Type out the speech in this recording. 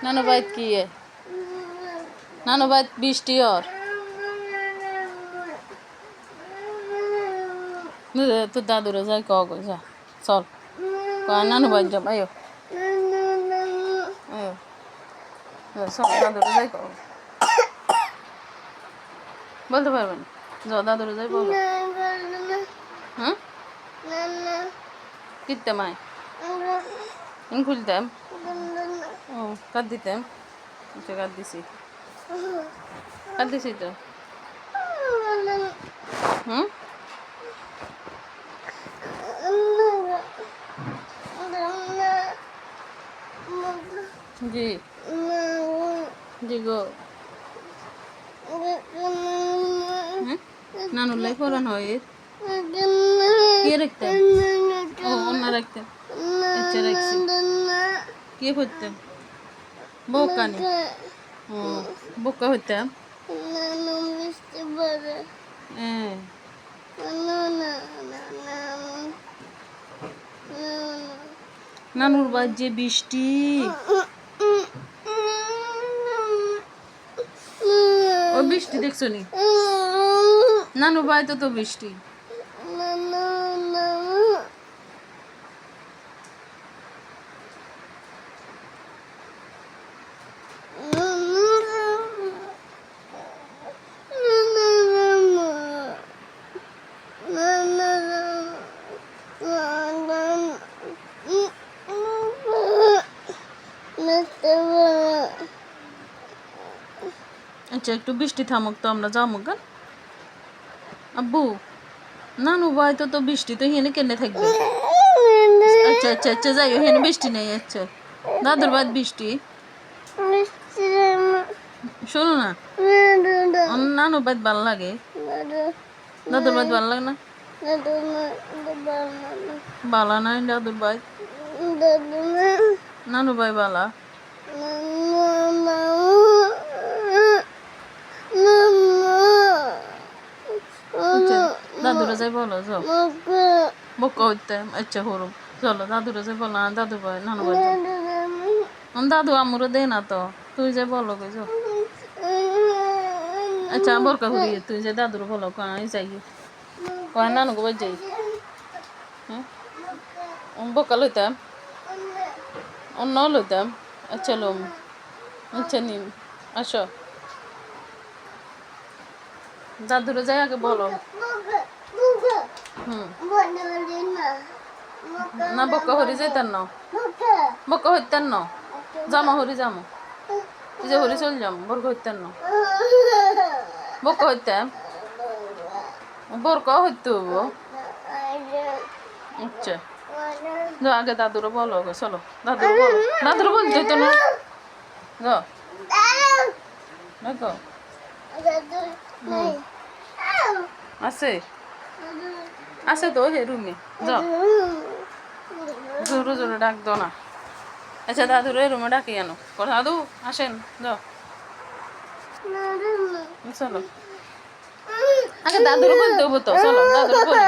नानू बात की है नानू बात बिस्टी और तू दादू रे जाए कहो गो जा चल नानू बात जब आयो आयो चल दादू रे जाए कहो बोलते पारबेन जाओ दादू रे जाए बोलो हाँ कितने माए इन खुलते हैं ओ कर देते हैं अच्छा कर दी सी तो जी जी गो नानू लाई फोरन हो ये रखते हैं ओ ना रखते हैं अच्छा रखसी के होते हैं बोका नहीं ओ बोका होते हैं नानुर बाजे बिस्टी ओ बिस्टी देखছো নি नानू बाय तो बिस्टी अच्छा एक बिस्टी थामुक तो আমরা যামু গান আব্বু নানু ভাই তো বৃষ্টি তো হেনে কেনে থাকবে আচ্ছা আচ্ছা আচ্ছা যাইও হেনে বৃষ্টি নেই আচ্ছা দাদুর বাদ বৃষ্টি শোনো না নানু বাদ ভালো লাগে দাদুর বাদ ভালো লাগে না বালা না দাদুর বাদ নানু ভাই বালা दादूरा जाए बोलो जो बोका होते अच्छा हो चलो दादूरा जाए बोलो दादू भाई नानू भाई हम दादू आमुरो देना तो तू जाए बोलो गो जो अच्छा बोरका हो रही है तू जाए दादू बोलो कहाँ जाइए कहाँ नानू को बच जाइए बोका लेते हैं और नौ लेते हैं अच्छा लो अच्छा नहीं अच्छा दादूरा जाए आगे बोलो ना बोका हरी जाइतान ना बोका हইতাन ना जामो हरी जामो जे हरी चल जाम बोरका हইতাन ना बोका हইতে बोरका हইতে হবো अच्छा जो आगे दादूरा बोलो चलो दादूरा বলতে তো না যাও দেখো আছে আছে তো হে রুমে যাও জোরে জোরে ডাক দাও না আচ্ছা দাদুর এই রুমে ডাকি আনো দাদু আসেন যাও চলো আগে দাদুর বলতে হবো তো চলো দাদুর বলি